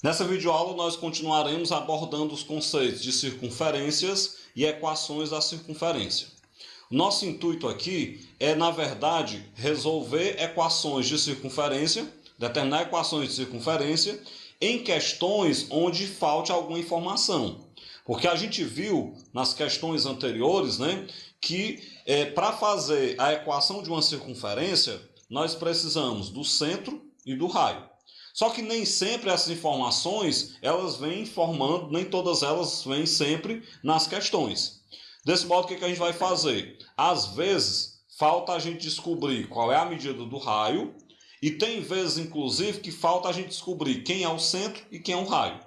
Nessa videoaula nós continuaremos abordando os conceitos de circunferências e equações da circunferência. O nosso intuito aqui é, na verdade, resolver equações de circunferência, determinar equações de circunferência em questões onde falte alguma informação. Porque a gente viu nas questões anteriores, que para fazer a equação de uma circunferência, nós precisamos do centro e do raio. Só que nem sempre essas informações elas vêm informando, nem todas elas vêm sempre nas questões. Desse modo, o que a gente vai fazer? Às vezes, falta a gente descobrir qual é a medida do raio, e tem vezes, inclusive, que falta a gente descobrir quem é o centro e quem é o raio.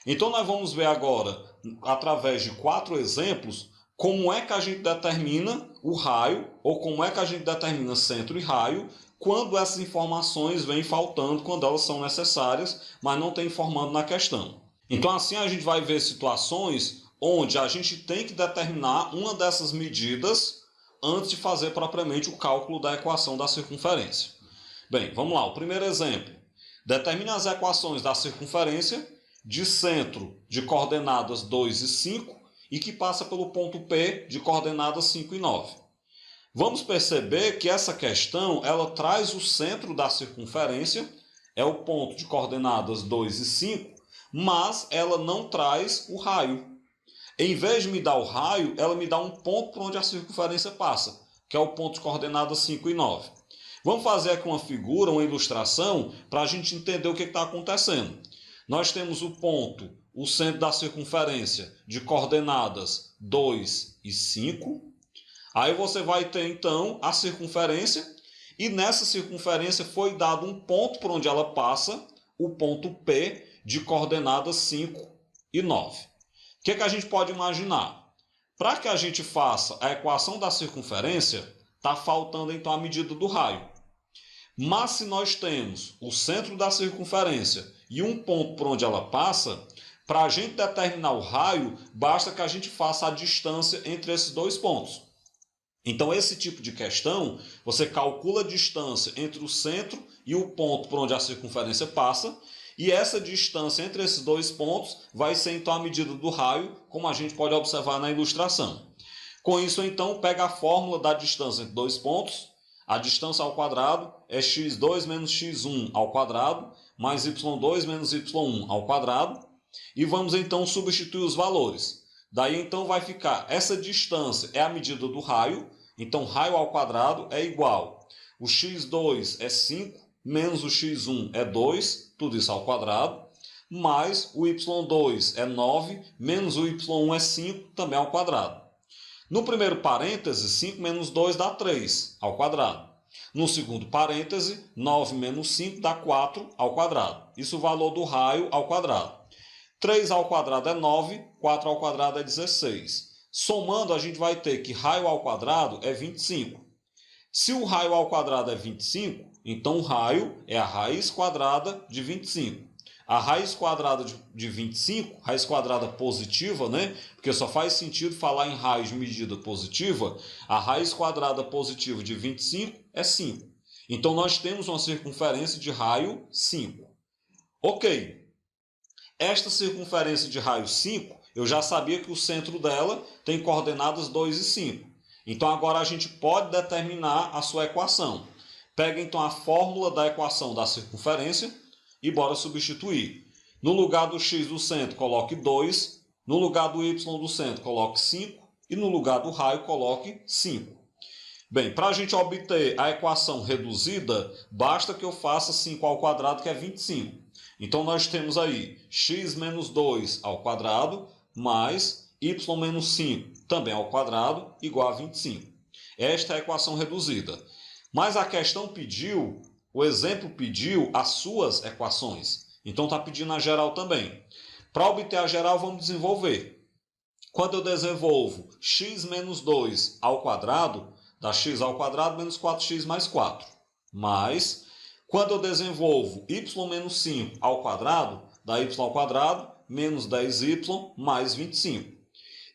Então, nós vamos ver agora, através de 4 exemplos, como é que a gente determina o raio, ou como é que a gente determina centro e raio, quando essas informações vêm faltando, quando elas são necessárias, mas não tem informando na questão. Então, assim a gente vai ver situações onde a gente tem que determinar uma dessas medidas antes de fazer propriamente o cálculo da equação da circunferência. Bem, vamos lá. O primeiro exemplo. Determine as equações da circunferência de centro de coordenadas 2 e 5 e que passa pelo ponto P de coordenadas 5 e 9. Vamos perceber que essa questão ela traz o centro da circunferência, é o ponto de coordenadas 2 e 5, mas ela não traz o raio. Em vez de me dar o raio, ela me dá um ponto por onde a circunferência passa, que é o ponto de coordenadas 5 e 9. Vamos fazer aqui uma figura, uma ilustração, para a gente entender o que está acontecendo. Nós temos o ponto, o centro da circunferência, de coordenadas 2 e 5. Aí você vai ter, então, a circunferência, e nessa circunferência foi dado um ponto por onde ela passa, o ponto P, de coordenadas 5 e 9. O que a gente pode imaginar? Para que a gente faça a equação da circunferência, está faltando, então, a medida do raio. Mas se nós temos o centro da circunferência e um ponto por onde ela passa, para a gente determinar o raio, basta que a gente faça a distância entre esses dois pontos. Então, esse tipo de questão, você calcula a distância entre o centro e o ponto por onde a circunferência passa, e essa distância entre esses dois pontos vai ser, então, a medida do raio, como a gente pode observar na ilustração. Com isso, então, pega a fórmula da distância entre dois pontos. A distância ao quadrado é x2 menos x1 ao quadrado, mais y2 menos y1 ao quadrado. E vamos, então, substituir os valores. Daí, então, vai ficar, essa distância é a medida do raio, então raio ao quadrado é igual. O x2 é 5, menos o x1 é 2, tudo isso ao quadrado, mais o y2 é 9, menos o y1 é 5, também ao quadrado. No primeiro parêntese, 5 menos 2 dá 3 ao quadrado. No segundo parêntese, 9 menos 5 dá 4 ao quadrado. Isso é o valor do raio ao quadrado. 3 ao quadrado é 9, 4 ao quadrado é 16. Somando, a gente vai ter que raio ao quadrado é 25. Se o raio ao quadrado é 25, então o raio é a raiz quadrada de 25. A raiz quadrada de 25, raiz quadrada positiva, porque só faz sentido falar em raiz de medida positiva, a raiz quadrada positiva de 25 é 5. Então, nós temos uma circunferência de raio 5. Ok. Esta circunferência de raio 5, eu já sabia que o centro dela tem coordenadas 2 e 5. Então, agora a gente pode determinar a sua equação. Pega, então, a fórmula da equação da circunferência e bora substituir. No lugar do x do centro, coloque 2. No lugar do y do centro, coloque 5. E no lugar do raio, coloque 5. Bem, para a gente obter a equação reduzida, basta que eu faça 5 ao quadrado, que é 25. Então, nós temos aí x menos 2 ao quadrado, mais y menos 5, também ao quadrado, igual a 25. Esta é a equação reduzida. Mas a questão pediu, o exemplo pediu as suas equações. Então, está pedindo a geral também. Para obter a geral, vamos desenvolver. Quando eu desenvolvo x menos 2 ao quadrado, dá x ao quadrado menos 4x mais 4. Mais, quando eu desenvolvo y menos 5 ao quadrado, dá y ao quadrado menos 10y mais 25.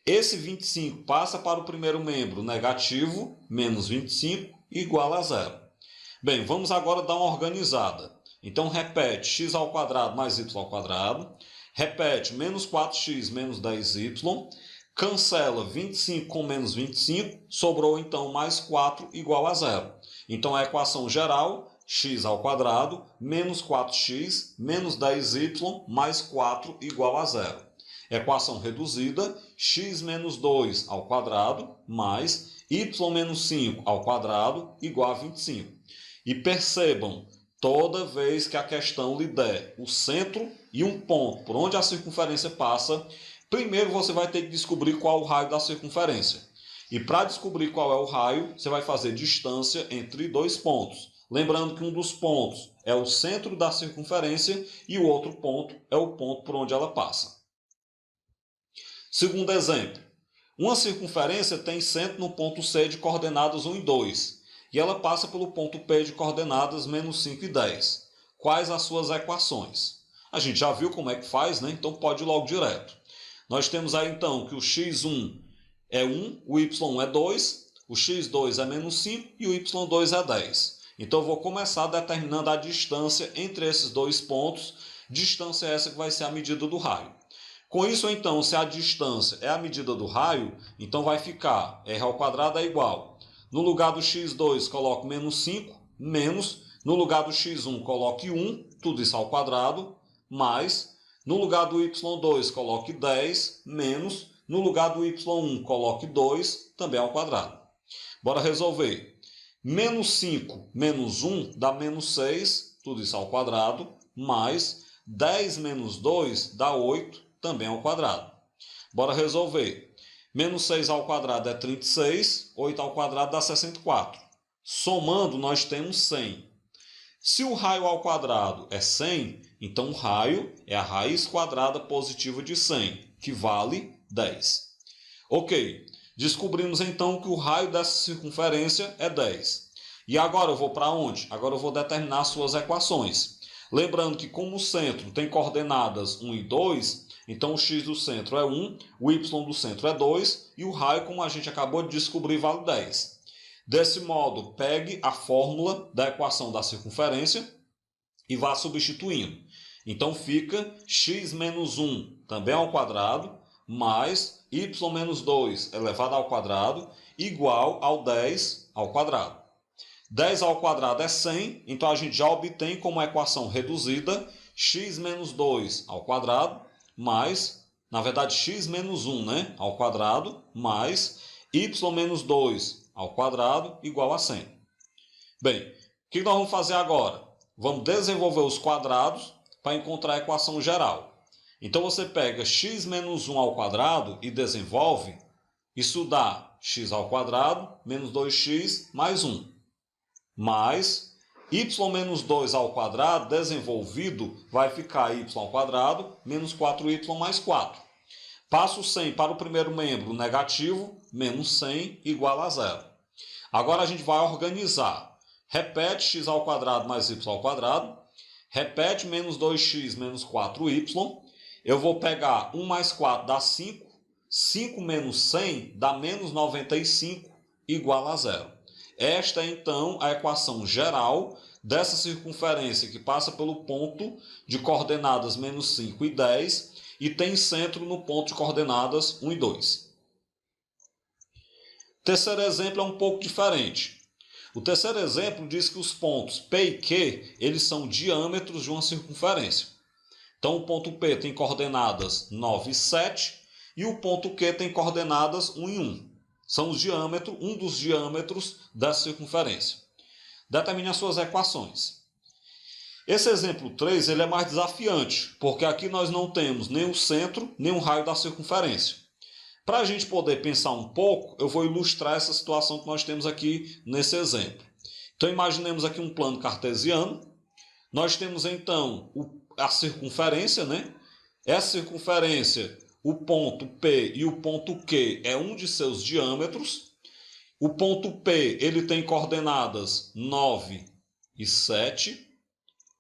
Esse 25 passa para o primeiro membro negativo, menos 25, igual a 0. Bem, vamos agora dar uma organizada. Então repete x ao quadrado mais y ao quadrado. Repete menos 4x menos 10y. Cancela 25 com menos 25. Sobrou então mais 4 igual a zero. Então a equação geral, x ao quadrado menos 4x menos 10y mais 4 igual a zero. Equação reduzida, x menos 2 ao quadrado mais y menos 5 ao quadrado igual a 25. E percebam, toda vez que a questão lhe der o centro e um ponto por onde a circunferência passa, primeiro você vai ter que descobrir qual é o raio da circunferência. E para descobrir qual é o raio, você vai fazer distância entre dois pontos. Lembrando que um dos pontos é o centro da circunferência e o outro ponto é o ponto por onde ela passa. Segundo exemplo, uma circunferência tem centro no ponto C de coordenadas 1 e 2 e ela passa pelo ponto P de coordenadas menos 5 e 10. Quais as suas equações? A gente já viu como é que faz, né? Então pode ir logo direto. Nós temos aí então que o x1 é 1, o y1 é 2, o x2 é menos 5 e o y2 é 10. Então eu vou começar determinando a distância entre esses dois pontos, distância essa que vai ser a medida do raio. Com isso, então, se a distância é a medida do raio, então vai ficar r ao quadrado é igual. No lugar do x2, coloco menos 5, menos, no lugar do x1, coloque 1, tudo isso ao quadrado, mais, no lugar do y2, coloque 10, menos, no lugar do y1, coloque 2, também ao quadrado. Bora resolver. Menos 5 menos 1 dá menos 6, tudo isso ao quadrado, mais 10 menos 2 dá 8, também ao quadrado. Bora resolver. Menos 6 ao quadrado é 36, 8 ao quadrado dá 64. Somando, nós temos 100. Se o raio ao quadrado é 100, então o raio é a raiz quadrada positiva de 100, que vale 10. Ok, descobrimos então que o raio dessa circunferência é 10. E agora eu vou para onde? Agora eu vou determinar suas equações. Lembrando que como o centro tem coordenadas 1 e 2, então o x do centro é 1, o y do centro é 2 e o raio, como a gente acabou de descobrir, vale 10. Desse modo, pegue a fórmula da equação da circunferência e vá substituindo. Então fica x menos 1 também ao quadrado, mais y menos 2 elevado ao quadrado, igual ao 10 ao quadrado. 10 ao quadrado é 100, então a gente já obtém como equação reduzida x menos 2 ao quadrado, mais, na verdade, x menos 1, né, ao quadrado, mais y menos 2 ao quadrado, igual a 100. Bem, o que nós vamos fazer agora? Vamos desenvolver os quadrados para encontrar a equação geral. Então você pega x menos 1 ao quadrado e desenvolve, isso dá x ao quadrado menos 2x mais 1, mais y menos 2 ao quadrado desenvolvido vai ficar y ao quadrado menos 4y mais 4. Passo 100 para o primeiro membro negativo, menos 100 igual a zero. Agora a gente vai organizar. Repete x ao quadrado mais y ao quadrado. Repete menos 2x menos 4y. Eu vou pegar 1 mais 4 dá 5. 5 menos 100 dá menos 95 igual a zero. Esta é, então, a equação geral dessa circunferência que passa pelo ponto de coordenadas menos 5 e 10 e tem centro no ponto de coordenadas 1 e 2. Terceiro exemplo é um pouco diferente. O terceiro exemplo diz que os pontos P e Q eles são diâmetros de uma circunferência. Então, o ponto P tem coordenadas 9 e 7 e o ponto Q tem coordenadas 1 e 1. São os diâmetros, um dos diâmetros dessa circunferência. Determine as suas equações. Esse exemplo 3 ele é mais desafiante, porque aqui nós não temos nem o centro, nem o raio da circunferência. Para a gente poder pensar um pouco, eu vou ilustrar essa situação que nós temos aqui nesse exemplo. Então, imaginemos aqui um plano cartesiano. Nós temos, então, a circunferência, né? Essa circunferência, o ponto P e o ponto Q é um de seus diâmetros. O ponto P ele tem coordenadas 9 e 7.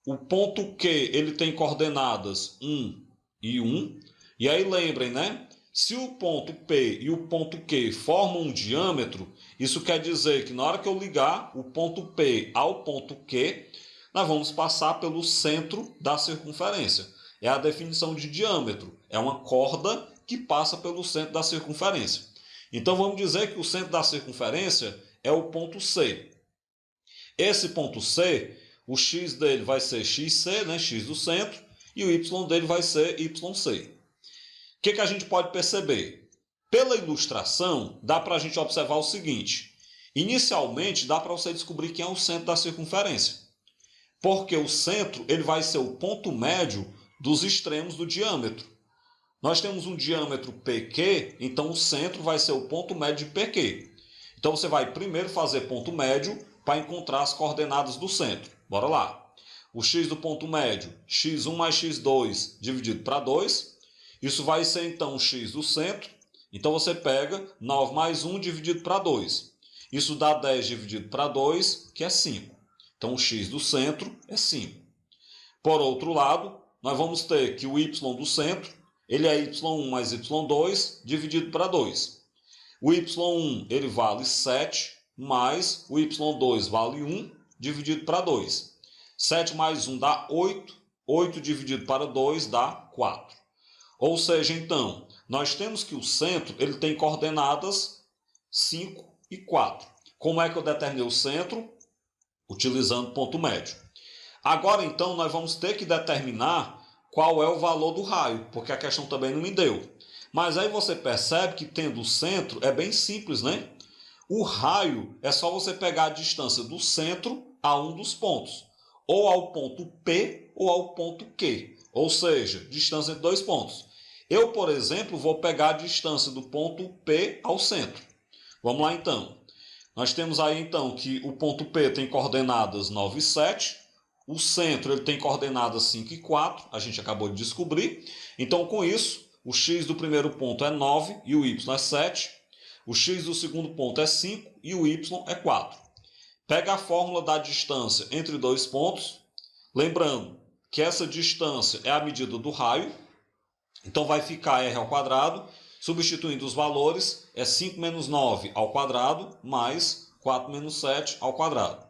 O ponto Q ele tem coordenadas 1 e 1. E aí lembrem, né? Se o ponto P e o ponto Q formam um diâmetro, isso quer dizer que na hora que eu ligar o ponto P ao ponto Q, nós vamos passar pelo centro da circunferência. É a definição de diâmetro. É uma corda que passa pelo centro da circunferência. Então vamos dizer que o centro da circunferência é o ponto C. Esse ponto C, o x dele vai ser xc, né, x do centro, e o y dele vai ser yc. O que a gente pode perceber? Pela ilustração, dá para a gente observar o seguinte. Inicialmente, dá para você descobrir quem é o centro da circunferência. Porque o centro ele vai ser o ponto médio dos extremos do diâmetro. Nós temos um diâmetro PQ, então o centro vai ser o ponto médio de PQ. Então você vai primeiro fazer ponto médio para encontrar as coordenadas do centro. Bora lá. O x do ponto médio, x1 mais x2 dividido para 2. Isso vai ser então o x do centro. Então você pega 9 mais 1 dividido para 2. Isso dá 10 dividido para 2, que é 5. Então o x do centro é 5. Por outro lado, nós vamos ter que o y do centro, ele é y1 mais y2 dividido para 2. O y1 ele vale 7, mais o y2 vale 1 dividido para 2. 7 mais 1 dá 8, 8 dividido para 2 dá 4. Ou seja, então, nós temos que o centro ele tem coordenadas 5 e 4. Como é que eu determinei o centro? Utilizando ponto médio. Agora, então, nós vamos ter que determinar qual é o valor do raio, porque a questão também não me deu. Mas aí você percebe que tendo o centro é bem simples, né? O raio é só você pegar a distância do centro a um dos pontos, ou ao ponto P ou ao ponto Q, ou seja, distância entre dois pontos. Eu, por exemplo, vou pegar a distância do ponto P ao centro. Vamos lá, então. Nós temos aí, então, que o ponto P tem coordenadas 9 e 7, o centro ele tem coordenadas 5 e 4, a gente acabou de descobrir. Então, com isso, o x do primeiro ponto é 9 e o y é 7. O x do segundo ponto é 5 e o y é 4. Pega a fórmula da distância entre dois pontos. Lembrando que essa distância é a medida do raio. Então vai ficar r ao quadrado. Substituindo os valores, é 5 menos 9 ao quadrado mais 4 menos 7 ao quadrado.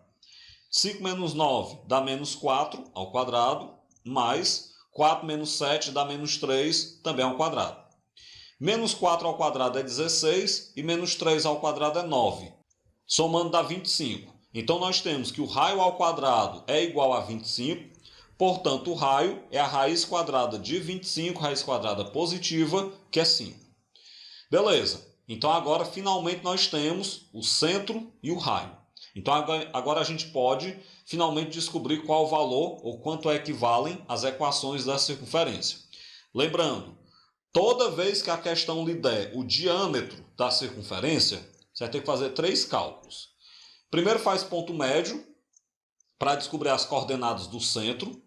5 menos 9 dá menos 4 ao quadrado, mais 4 menos 7 dá menos 3 também ao quadrado. Menos 4 ao quadrado é 16 e menos 3 ao quadrado é 9. Somando dá 25. Então nós temos que o raio ao quadrado é igual a 25, portanto o raio é a raiz quadrada de 25, raiz quadrada positiva, que é 5. Beleza, então agora finalmente nós temos o centro e o raio. Então agora a gente pode finalmente descobrir qual o valor ou quanto equivalem as equações da circunferência. Lembrando, toda vez que a questão lhe der o diâmetro da circunferência, você vai ter que fazer 3 cálculos. Primeiro faz ponto médio para descobrir as coordenadas do centro.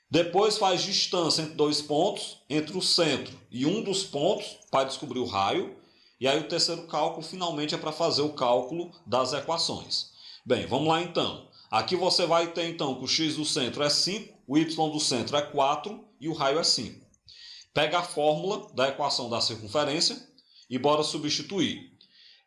Depois faz distância entre dois pontos, entre o centro e um dos pontos, para descobrir o raio. E aí o terceiro cálculo finalmente é para fazer o cálculo das equações. Bem, vamos lá então. Aqui você vai ter então que o x do centro é 5, o y do centro é 4 e o raio é 5. Pega a fórmula da equação da circunferência e bora substituir.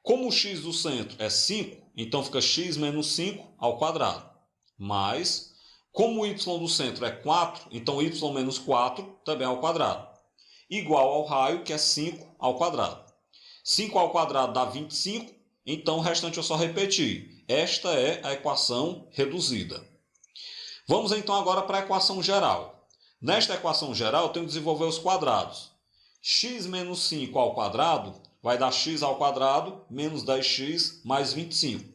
Como o x do centro é 5, então fica x menos 5 ao quadrado. Mais... Como o y do centro é 4, então y menos 4 também ao quadrado. Igual ao raio, que é 5 ao quadrado. 5 ao quadrado dá 25, então o restante eu só repetir. Esta é a equação reduzida. Vamos então agora para a equação geral. Nesta equação geral eu tenho que desenvolver os quadrados. X menos 5 ao quadrado vai dar x ao quadrado menos 10x mais 25.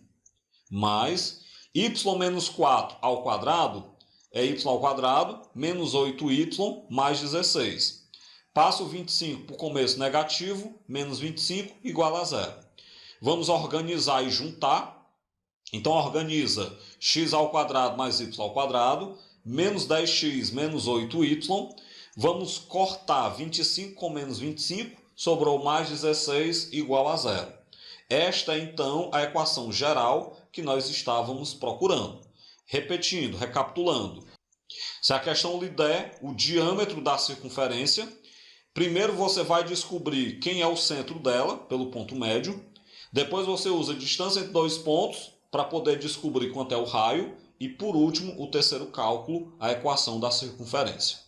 Mais y menos 4 ao quadrado é y ao quadrado menos 8y mais 16. Passo o 25 para o começo negativo, menos 25 igual a 0. Vamos organizar e juntar. Então organiza x ao quadrado mais y ao quadrado, menos 10x menos 8y. Vamos cortar 25 com menos 25, sobrou mais 16 igual a 0. Esta é então a equação geral que nós estávamos procurando. Repetindo, recapitulando. Se a questão lhe der o diâmetro da circunferência, primeiro você vai descobrir quem é o centro dela, pelo ponto médio. Depois você usa a distância entre dois pontos para poder descobrir quanto é o raio. e, por último, o terceiro cálculo, a equação da circunferência.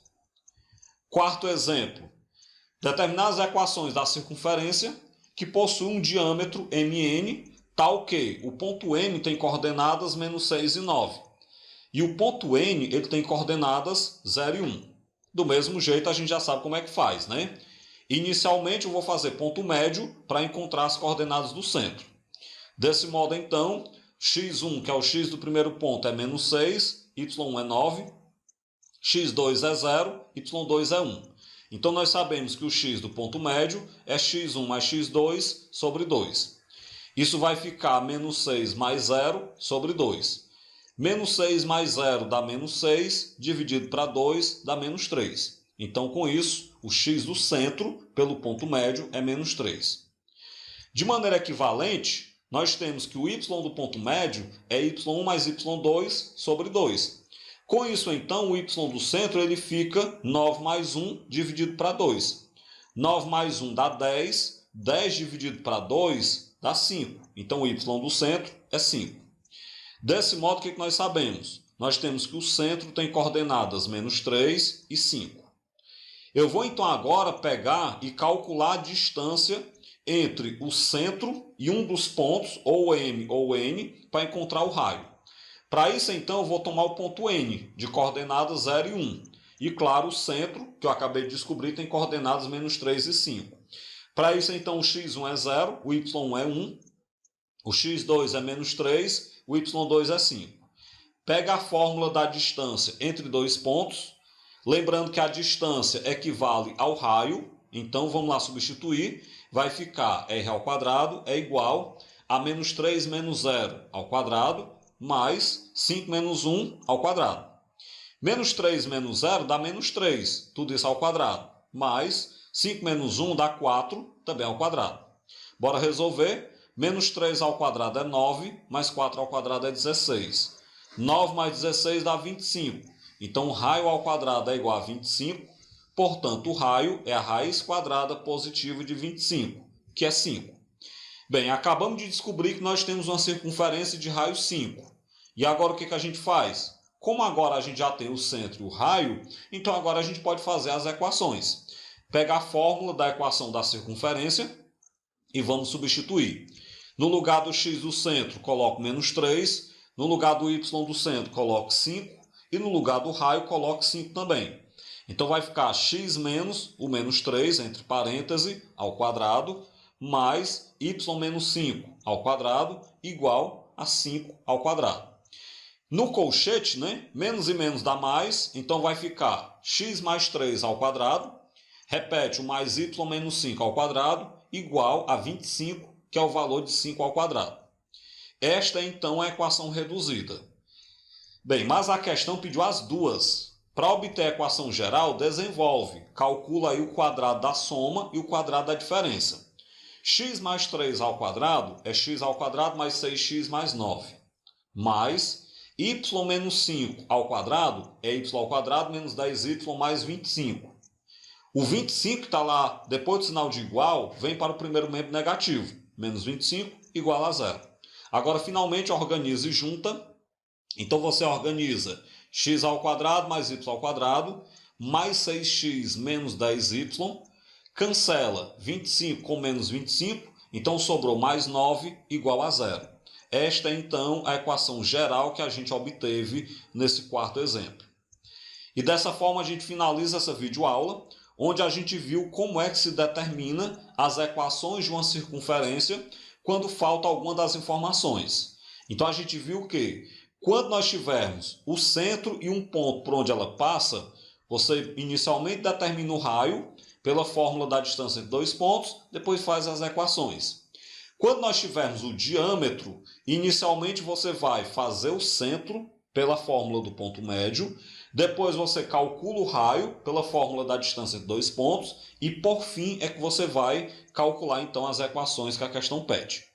Quarto exemplo. Determinar as equações da circunferência que possuem um diâmetro MN, tal que o ponto M tem coordenadas menos 6 e 9. E o ponto N ele tem coordenadas 0 e 1. Do mesmo jeito, a gente já sabe como é que faz, né? Inicialmente, eu vou fazer ponto médio para encontrar as coordenadas do centro. Desse modo, então, x1, que é o x do primeiro ponto, é menos 6, y1 é 9, x2 é 0, y2 é 1. Então, nós sabemos que o x do ponto médio é x1 mais x2 sobre 2. Isso vai ficar menos 6 mais 0 sobre 2. Menos 6 mais 0 dá menos 6, dividido para 2 dá menos 3. Então, com isso, o x do centro, pelo ponto médio, é menos 3. De maneira equivalente, nós temos que o y do ponto médio é y1 mais y2 sobre 2. Com isso, então, o y do centro ele fica 9 mais 1 dividido para 2. 9 mais 1 dá 10, 10 dividido para 2 dá 5. Então, o y do centro é 5. Desse modo, o que nós sabemos? Nós temos que o centro tem coordenadas menos 3 e 5. Eu vou, então, agora pegar e calcular a distância entre o centro e um dos pontos, ou M ou N, para encontrar o raio. Para isso, então, eu vou tomar o ponto N, de coordenadas 0 e 1. E, claro, o centro, que eu acabei de descobrir, tem coordenadas menos 3 e 5. Para isso, então, o x1 é 0, o y1 é 1, o x2 é menos 3, o y2 é 5. Pega a fórmula da distância entre dois pontos, lembrando que a distância equivale ao raio, então vamos lá substituir, vai ficar r ao quadrado é igual a menos 3 menos 0 ao quadrado, mais 5 menos 1 ao quadrado. Menos 3 menos 0 dá menos 3, tudo isso ao quadrado, mais 5 menos 1 dá 4, também ao quadrado. Bora resolver. Menos 3 ao quadrado é 9, mais 4 ao quadrado é 16. 9 mais 16 dá 25. Então, o raio ao quadrado é igual a 25. Portanto, o raio é a raiz quadrada positiva de 25, que é 5. Bem, acabamos de descobrir que nós temos uma circunferência de raio 5. E agora o que a gente faz? Como agora a gente já tem o centro e o raio, então agora a gente pode fazer as equações. Pega a fórmula da equação da circunferência e vamos substituir. No lugar do x do centro, coloco menos 3. No lugar do y do centro, coloco 5. E no lugar do raio, coloco 5 também. Então, vai ficar x menos o menos 3, entre parênteses, ao quadrado, mais y menos 5 ao quadrado, igual a 5 ao quadrado. No colchete, né, menos e menos dá mais, então vai ficar x mais 3 ao quadrado, repete o mais y menos 5 ao quadrado, igual a 25, que é o valor de 5 ao quadrado. Esta é, então, a equação reduzida. Bem, mas a questão pediu as duas. Para obter a equação geral, desenvolve. Calcula aí o quadrado da soma e o quadrado da diferença. X mais 3 ao quadrado é x ao quadrado mais 6x mais 9. Mais y menos 5 ao quadrado é y ao quadrado menos 10y mais 25. O 25 que está lá depois do sinal de igual vem para o primeiro membro negativo. Menos 25 igual a 0. Agora, finalmente, organiza e junta. Então, você organiza x ao quadrado mais y ao quadrado, mais 6x menos 10y, cancela 25 com menos 25, então sobrou mais 9 igual a 0. Esta é, então, a equação geral que a gente obteve nesse quarto exemplo. E dessa forma, a gente finaliza essa videoaula, onde a gente viu como é que se determina as equações de uma circunferência quando falta alguma das informações. Então, a gente viu que quando nós tivermos o centro e um ponto por onde ela passa, você inicialmente determina o raio pela fórmula da distância entre dois pontos, depois faz as equações. Quando nós tivermos o diâmetro, inicialmente você vai fazer o centro pela fórmula do ponto médio, depois você calcula o raio pela fórmula da distância entre dois pontos e, por fim, é que você vai calcular, então, as equações que a questão pede.